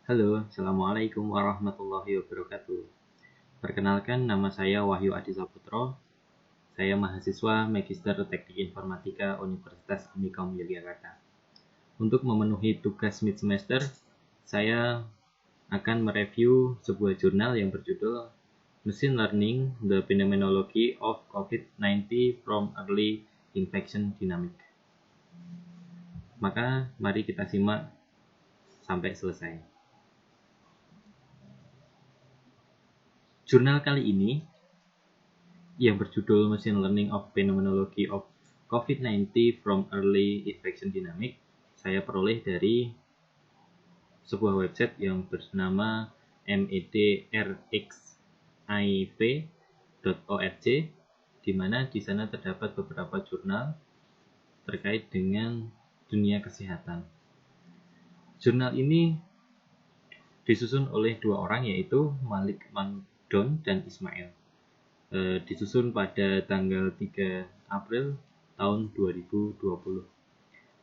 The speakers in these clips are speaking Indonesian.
Halo, Assalamualaikum warahmatullahi wabarakatuh. Perkenalkan, nama saya Wahyu Adi Saputro. Saya mahasiswa Magister Teknik Informatika Universitas Unicom Yogyakarta. Untuk memenuhi tugas mid semester, saya akan mereview sebuah jurnal yang berjudul Machine Learning: The Phenomenology of COVID-19 from Early Infection Dynamics. Maka, mari kita simak sampai selesai. Jurnal kali ini yang berjudul Machine Learning of Phenomenology of COVID-19 from Early Infection Dynamics saya peroleh dari sebuah website yang bernama medrxiv.org, di mana di sana terdapat beberapa jurnal terkait dengan dunia kesehatan. Jurnal ini disusun oleh dua orang, yaitu Malik Mandon dan Ismail. Disusun pada tanggal 3 April tahun 2020.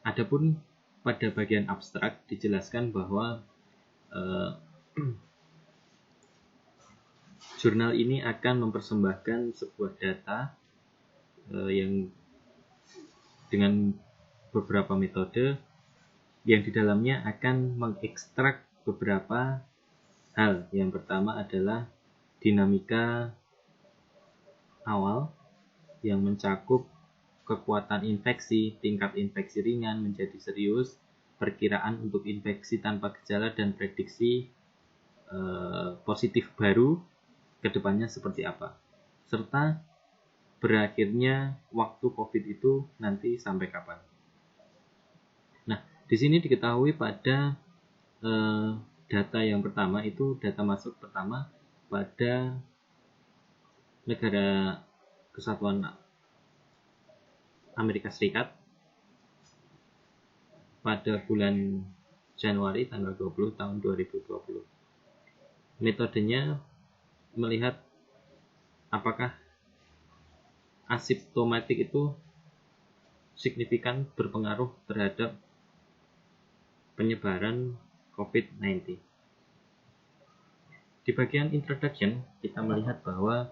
Adapun pada bagian abstrak dijelaskan bahwa jurnal ini akan mempersembahkan sebuah data yang dengan beberapa metode yang di dalamnya akan mengekstrak beberapa hal. Yang pertama adalah dinamika awal yang mencakup kekuatan infeksi, tingkat infeksi ringan menjadi serius, perkiraan untuk infeksi tanpa gejala, dan prediksi positif baru kedepannya seperti apa, serta berakhirnya waktu COVID itu nanti sampai kapan. Nah, di sini diketahui pada data yang pertama itu data masuk pertama pada negara Kesatuan Amerika Serikat pada bulan Januari tanggal 20 tahun 2020. Metodenya melihat apakah asimptomatik itu signifikan berpengaruh terhadap penyebaran COVID-19. Di bagian introduction, kita melihat bahwa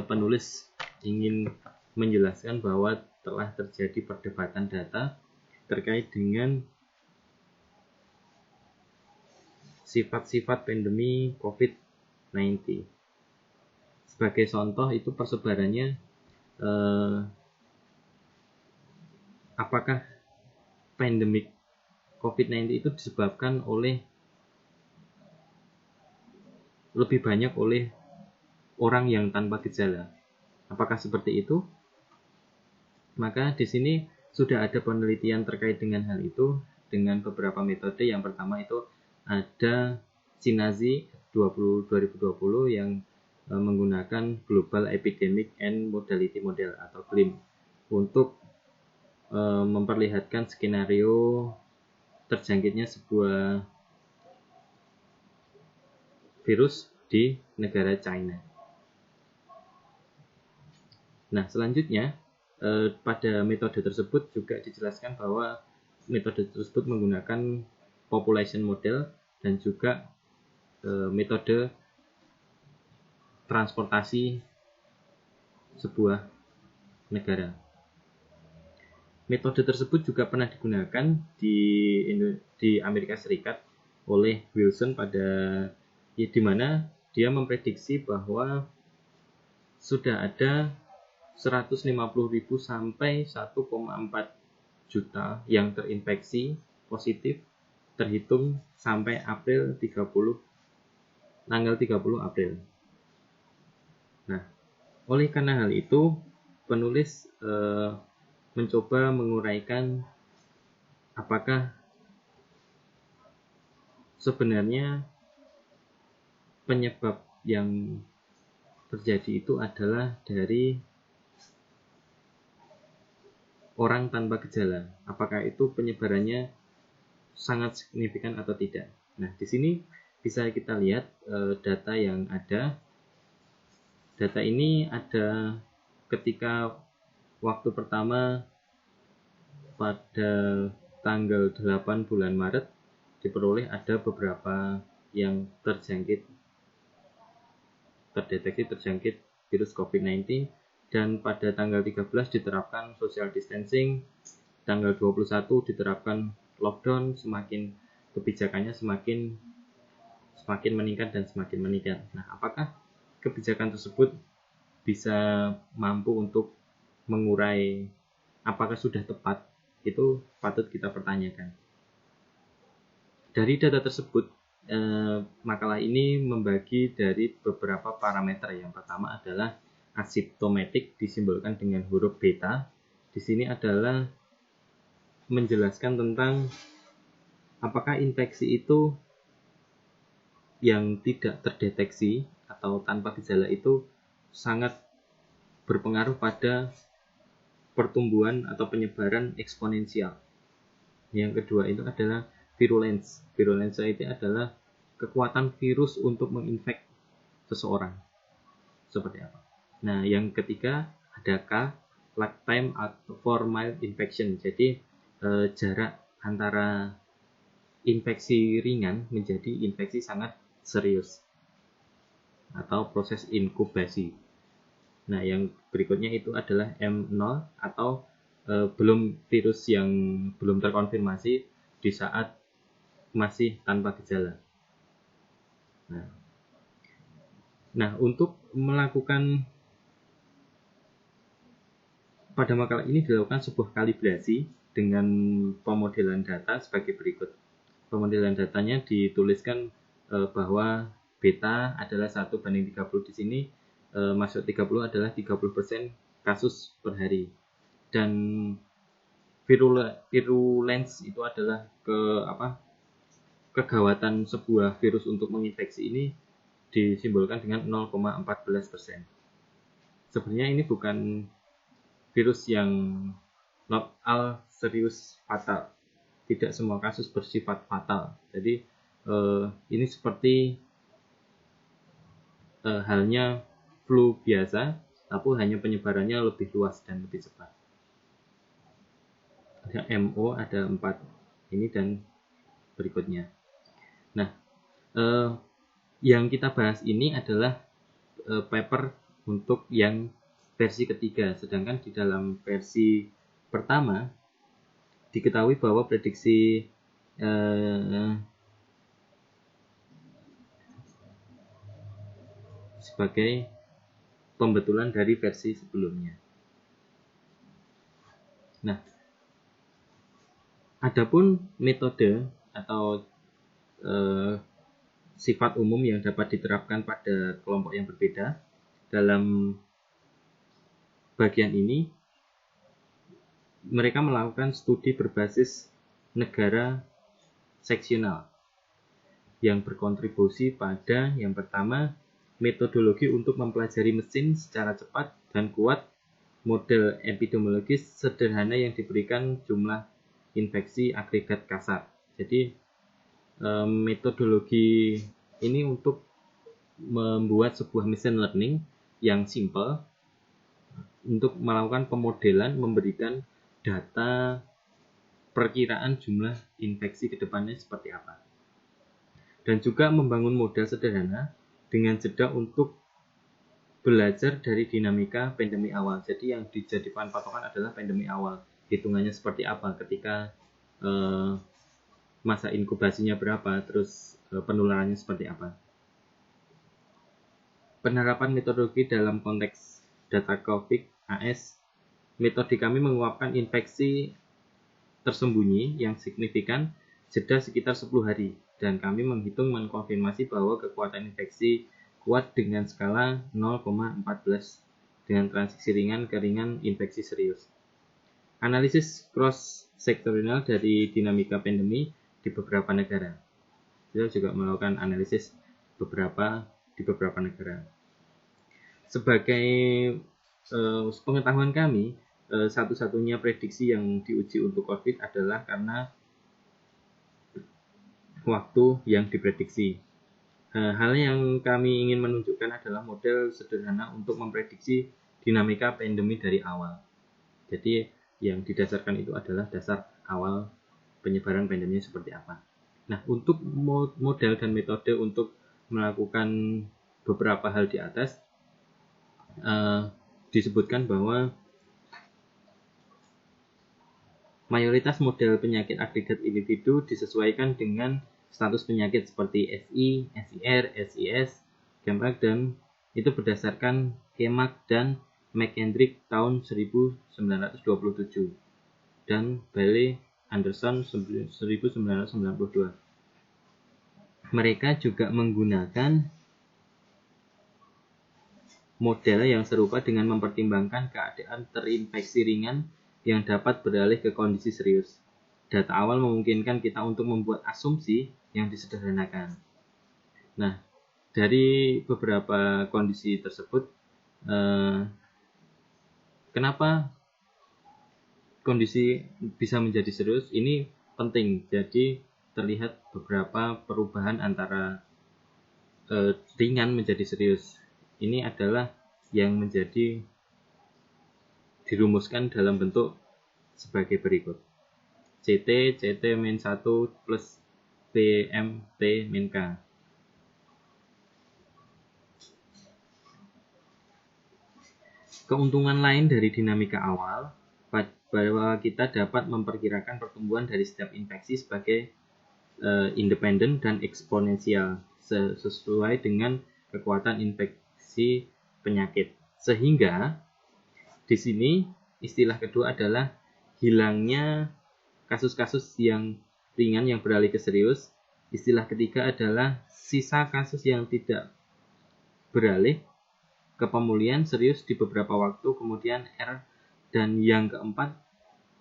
penulis ingin menjelaskan bahwa telah terjadi perdebatan data terkait dengan sifat-sifat pandemi COVID-19. Sebagai contoh itu persebarannya, apakah pandemik COVID-19 itu disebabkan oleh lebih banyak oleh orang yang tanpa gejala. Apakah seperti itu? Maka di sini sudah ada penelitian terkait dengan hal itu dengan beberapa metode. Yang pertama itu ada Chinazzi 2020 yang menggunakan Global Epidemic and Modality Model atau GLIM untuk memperlihatkan skenario terjangkitnya sebuah virus di negara China. Nah, selanjutnya pada metode tersebut juga dijelaskan bahwa metode tersebut menggunakan population model dan juga metode transportasi sebuah negara. Metode tersebut juga pernah digunakan di Amerika Serikat oleh Wilson di mana dia memprediksi bahwa sudah ada 150.000 sampai 1,4 juta yang terinfeksi positif terhitung sampai tanggal 30 April. Nah, oleh karena hal itu penulis mencoba menguraikan apakah sebenarnya penyebab yang terjadi itu adalah dari orang tanpa gejala. Apakah itu penyebarannya sangat signifikan atau tidak? Nah, di sini bisa kita lihat data yang ada. Data ini ada ketika waktu pertama pada tanggal 8 bulan Maret diperoleh ada beberapa yang terdeteksi terjangkit virus COVID-19, dan pada tanggal 13 diterapkan social distancing, tanggal 21 diterapkan lockdown, kebijakannya semakin meningkat dan semakin meningkat. Nah, apakah kebijakan tersebut bisa mampu untuk mengurai, apakah sudah tepat? Itu patut kita pertanyakan. Dari data tersebut, makalah ini membagi dari beberapa parameter. Yang pertama adalah asymptomatic, disimbolkan dengan huruf beta. Di sini adalah menjelaskan tentang apakah infeksi itu yang tidak terdeteksi atau tanpa gejala itu sangat berpengaruh pada pertumbuhan atau penyebaran eksponensial. Yang kedua itu adalah virulence. Virulence itu adalah kekuatan virus untuk menginfek seseorang. Seperti apa? Nah, yang ketiga ada K, lag time for mild infection. Jadi jarak antara infeksi ringan menjadi infeksi sangat serius atau proses inkubasi. Nah, yang berikutnya itu adalah M0 atau virus yang belum terkonfirmasi di saat masih tanpa gejala. Nah, untuk melakukan, pada makalah ini dilakukan sebuah kalibrasi dengan pemodelan data sebagai berikut. Pemodelan datanya dituliskan bahwa beta adalah 1:30 di sini, maksud 30 adalah 30% kasus per hari. Dan virulence itu adalah kegawatan sebuah virus untuk menginfeksi ini disimbolkan dengan 0,14%. Sebenarnya ini bukan virus yang not all serius fatal. Tidak semua kasus bersifat fatal. Jadi ini seperti halnya flu biasa, tapi hanya penyebarannya lebih luas dan lebih cepat. Ada MO, ada 4 ini dan berikutnya. Nah, yang kita bahas ini adalah paper untuk yang versi ketiga, sedangkan di dalam versi pertama diketahui bahwa prediksi sebagai pembetulan dari versi sebelumnya. Nah, adapun metode atau sifat umum yang dapat diterapkan pada kelompok yang berbeda dalam bagian ini, mereka melakukan studi berbasis negara seksional yang berkontribusi pada yang pertama, metodologi untuk mempelajari mesin secara cepat dan kuat, model epidemiologis sederhana yang diberikan jumlah infeksi agregat kasar. Jadi metodologi ini untuk membuat sebuah machine learning yang simple untuk melakukan pemodelan, memberikan data perkiraan jumlah infeksi ke depannya seperti apa. Dan juga membangun model sederhana dengan jeda untuk belajar dari dinamika pandemi awal. Jadi yang dijadikan patokan adalah pandemi awal. Hitungannya seperti apa ketika masa inkubasinya berapa, terus penularannya seperti apa. Penerapan metodologi dalam konteks data COVID AS, metode kami menguapkan infeksi tersembunyi yang signifikan jeda sekitar 10 hari, dan kami mengkonfirmasi bahwa kekuatan infeksi kuat dengan skala 0,14 dengan transisi ringan ke ringan infeksi serius. Analisis cross-sektorial dari dinamika pandemi di beberapa negara. Kita juga melakukan analisis di beberapa negara. Sebagai pengetahuan kami, satu-satunya prediksi yang diuji untuk COVID adalah karena waktu yang diprediksi. Hal yang kami ingin menunjukkan adalah model sederhana untuk memprediksi dinamika pandemi dari awal. Jadi yang didasarkan itu adalah dasar awal penyebaran pandemi seperti apa. Nah, untuk model dan metode untuk melakukan beberapa hal di atas disebutkan bahwa mayoritas model penyakit agregat individu disesuaikan dengan status penyakit seperti SI, SIR, SIS, GAMRAC, dan itu berdasarkan Kemak dan McKendrick tahun 1927 dan Bailey Anderson 1992. Mereka juga menggunakan model yang serupa dengan mempertimbangkan keadaan terinfeksi ringan yang dapat beralih ke kondisi serius. Data awal memungkinkan kita untuk membuat asumsi yang disederhanakan. Nah, dari beberapa kondisi tersebut, kenapa kondisi bisa menjadi serius? Ini penting. Jadi terlihat beberapa perubahan antara ringan menjadi serius. Ini adalah yang menjadi dirumuskan dalam bentuk sebagai berikut. CT-1 plus PMT-K. Keuntungan lain dari dinamika awal bahwa kita dapat memperkirakan pertumbuhan dari setiap infeksi sebagai independen dan eksponensial sesuai dengan kekuatan infeksi penyakit. Sehingga di sini istilah kedua adalah hilangnya kasus-kasus yang ringan yang beralih ke serius. Istilah ketiga adalah sisa kasus yang tidak beralih ke pemulihan serius di beberapa waktu kemudian R. Dan yang keempat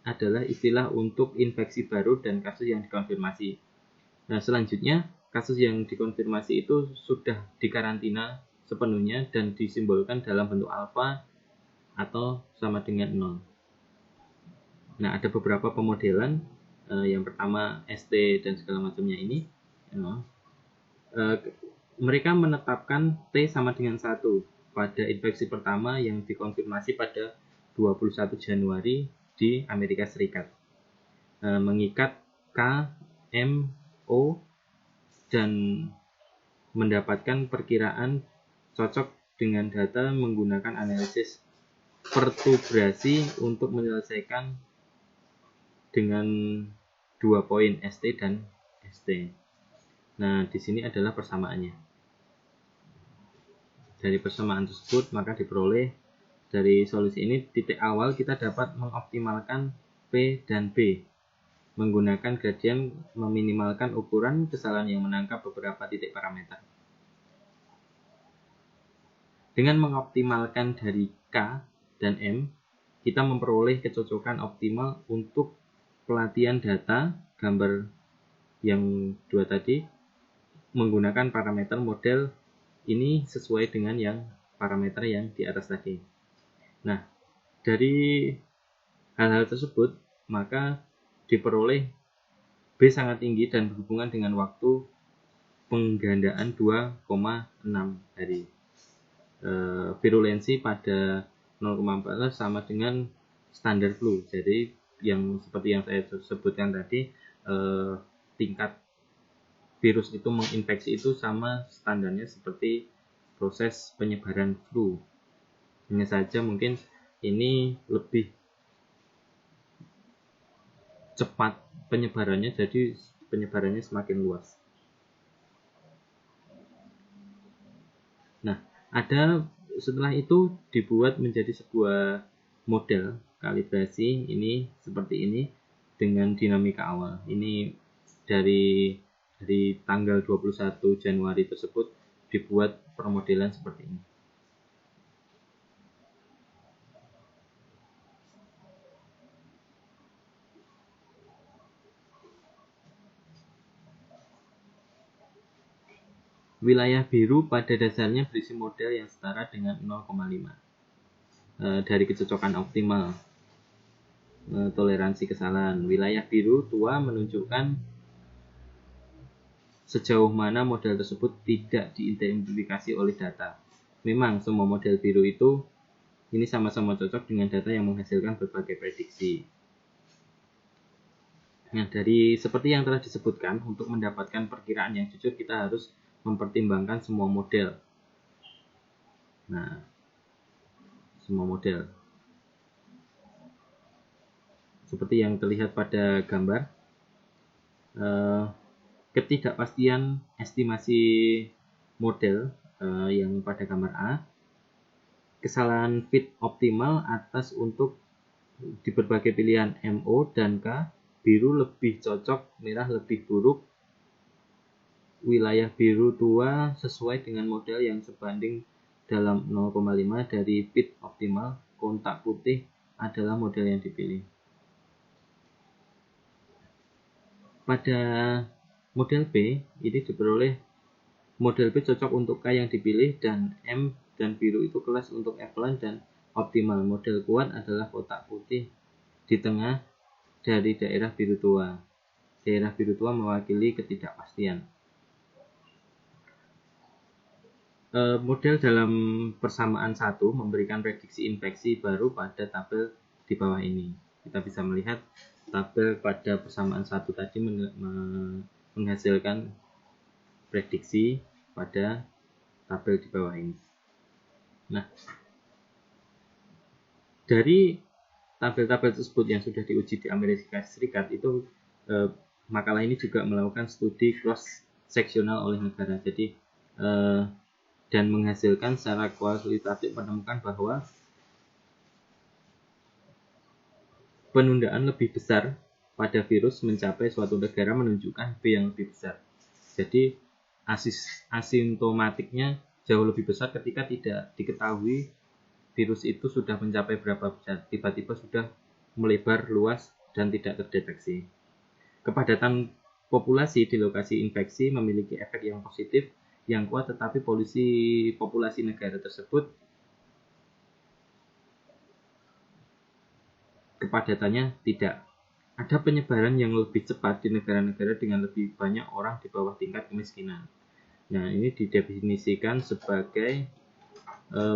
adalah istilah untuk infeksi baru dan kasus yang dikonfirmasi. Nah, selanjutnya kasus yang dikonfirmasi itu sudah dikarantina sepenuhnya dan disimbolkan dalam bentuk alfa atau sama dengan 0. Nah, ada beberapa pemodelan. Yang pertama ST dan segala macamnya ini. Mereka menetapkan T sama dengan 1 pada infeksi pertama yang dikonfirmasi pada 21 Januari di Amerika Serikat. Mengikat K, M, O, dan mendapatkan perkiraan cocok dengan data menggunakan analisis pertubrasi untuk menyelesaikan dengan 2 poin ST dan ST. Nah, di sini adalah persamaannya. Dari persamaan tersebut maka diperoleh dari solusi ini titik awal kita dapat mengoptimalkan P dan B. Menggunakan gradien meminimalkan ukuran kesalahan yang menangkap beberapa titik parameter. Dengan mengoptimalkan dari K dan M, kita memperoleh kecocokan optimal untuk pelatihan data gambar yang dua tadi menggunakan parameter model ini sesuai dengan yang parameter yang di atas tadi. Nah, dari hal-hal tersebut maka diperoleh B sangat tinggi dan berhubungan dengan waktu penggandaan 2,6 hari. Virulensi pada 0,14 sama dengan standar flu. Jadi yang seperti yang saya sebutkan tadi, tingkat virus itu menginfeksi itu sama standarnya seperti proses penyebaran flu. Hanya saja mungkin ini lebih cepat penyebarannya, jadi penyebarannya semakin luas. Nah, setelah itu dibuat menjadi sebuah model kalibrasi ini seperti ini dengan dinamika awal. Ini dari tanggal 21 Januari tersebut dibuat permodelan seperti ini. Wilayah biru pada dasarnya berisi model yang setara dengan 0,5 dari kecocokan optimal toleransi kesalahan. Wilayah biru tua menunjukkan sejauh mana model tersebut tidak diidentifikasi oleh data. Memang semua model biru itu ini sama-sama cocok dengan data yang menghasilkan berbagai prediksi. Nah, dari seperti yang telah disebutkan, untuk mendapatkan perkiraan yang jujur kita harus mempertimbangkan semua model. Nah, semua model. Seperti yang terlihat pada gambar, ketidakpastian estimasi model yang pada gambar A, kesalahan fit optimal atas untuk di berbagai pilihan MO dan K, biru lebih cocok, merah lebih buruk, wilayah biru tua sesuai dengan model yang sebanding dalam 0,5 dari fit optimal, kontak putih adalah model yang dipilih. Pada model B, ini diperoleh model B cocok untuk K yang dipilih, dan M dan biru itu kelas untuk Epsilon dan optimal. Model kuat adalah kotak putih di tengah dari daerah biru tua. Daerah biru tua mewakili ketidakpastian. Model dalam persamaan 1 memberikan prediksi infeksi baru pada tabel di bawah ini. Kita bisa melihat tabel pada persamaan 1 tadi menghasilkan prediksi pada tabel di bawah ini. Nah, dari tabel-tabel tersebut yang sudah diuji di Amerika Serikat itu, makalah ini juga melakukan studi cross-seksional oleh negara. Jadi dan menghasilkan secara kualitatif menemukan bahwa penundaan lebih besar pada virus mencapai suatu negara menunjukkan B yang lebih besar. Jadi asimptomatiknya jauh lebih besar ketika tidak diketahui virus itu sudah mencapai berapa besar, tiba-tiba sudah melebar luas dan tidak terdeteksi. Kepadatan populasi di lokasi infeksi memiliki efek yang positif yang kuat, tetapi populasi negara tersebut kepadatannya tidak. Ada penyebaran yang lebih cepat di negara-negara dengan lebih banyak orang di bawah tingkat kemiskinan. Nah, ini didefinisikan sebagai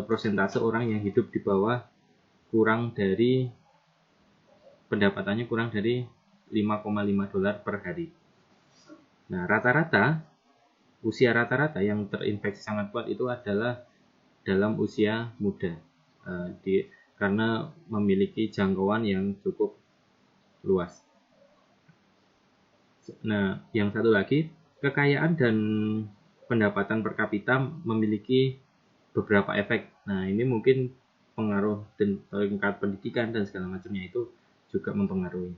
persentase orang yang hidup di bawah pendapatannya kurang dari 5,5 dolar per hari. Nah, usia rata-rata yang terinfeksi sangat kuat itu adalah dalam usia muda, karena memiliki jangkauan yang cukup luas. Nah, yang satu lagi, kekayaan dan pendapatan per kapita memiliki beberapa efek. Nah, ini mungkin pengaruh dan tingkat pendidikan dan segala macamnya itu juga mempengaruhi.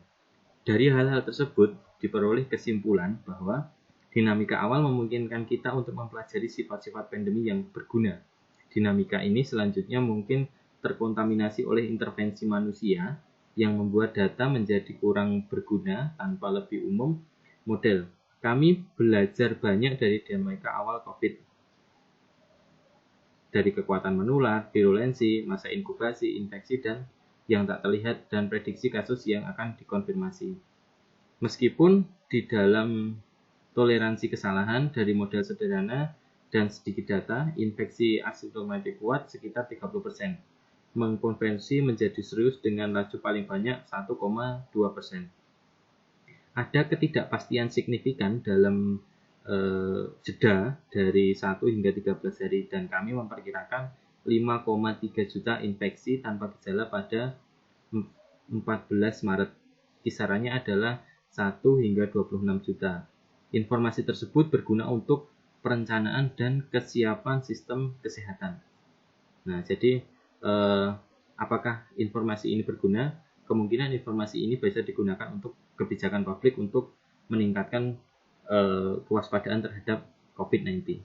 Dari hal-hal tersebut diperoleh kesimpulan bahwa dinamika awal memungkinkan kita untuk mempelajari sifat-sifat pandemi yang berguna. Dinamika ini selanjutnya mungkin terkontaminasi oleh intervensi manusia yang membuat data menjadi kurang berguna. Tanpa lebih umum, model kami belajar banyak dari dinamika awal COVID, dari kekuatan menular, virulensi, masa inkubasi, infeksi, dan yang tak terlihat, dan prediksi kasus yang akan dikonfirmasi. Meskipun di dalam toleransi kesalahan dari model sederhana dan sedikit data, infeksi asimptomatik kuat sekitar 30%, mengkonversi menjadi serius dengan laju paling banyak 1,2%. Ada ketidakpastian signifikan dalam jeda dari 1 hingga 13 hari, dan kami memperkirakan 5,3 juta infeksi tanpa gejala pada 14 Maret. Kisarannya adalah 1 hingga 26 juta. Informasi tersebut berguna untuk perencanaan dan kesiapan sistem kesehatan. Nah, jadi apakah informasi ini berguna? Kemungkinan informasi ini bisa digunakan untuk kebijakan publik untuk meningkatkan kewaspadaan terhadap COVID-19.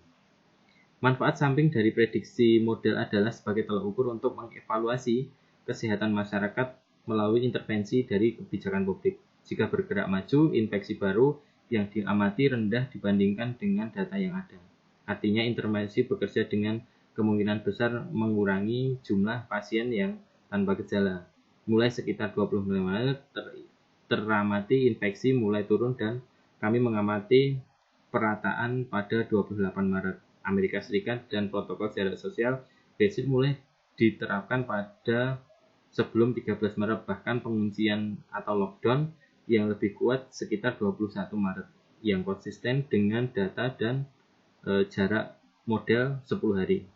Manfaat samping dari prediksi model adalah sebagai tolak ukur untuk mengevaluasi kesehatan masyarakat melalui intervensi dari kebijakan publik. Jika bergerak maju, infeksi baru yang diamati rendah dibandingkan dengan data yang ada. Artinya intervensi bekerja dengan kemungkinan besar mengurangi jumlah pasien yang tanpa gejala. Mulai sekitar 25 Maret teramati infeksi mulai turun, dan kami mengamati perataan pada 28 Maret. Amerika Serikat dan protokol jarak sosial basic mulai diterapkan pada sebelum 13 Maret, bahkan penguncian atau lockdown yang lebih kuat sekitar 21 Maret yang konsisten dengan data dan jarak model 10 hari.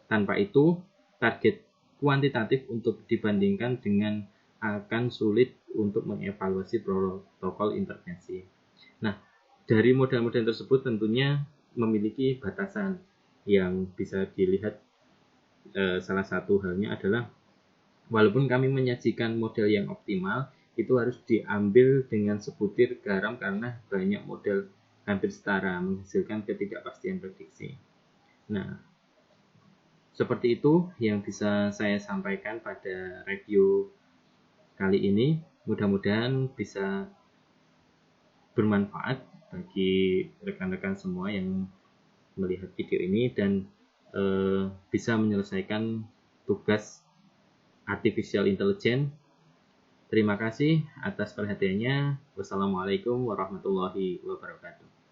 Tanpa itu, target kuantitatif untuk dibandingkan dengan akan sulit untuk mengevaluasi protokol intervensi. Nah, dari model-model tersebut tentunya memiliki batasan yang bisa dilihat. Salah satu halnya adalah walaupun kami menyajikan model yang optimal, itu harus diambil dengan sebutir garam karena banyak model hampir setara menghasilkan ketidakpastian prediksi. Nah, seperti itu yang bisa saya sampaikan pada review kali ini. Mudah-mudahan bisa bermanfaat bagi rekan-rekan semua yang melihat video ini dan bisa menyelesaikan tugas artificial intelligence. Terima kasih atas perhatiannya. Wassalamualaikum warahmatullahi wabarakatuh.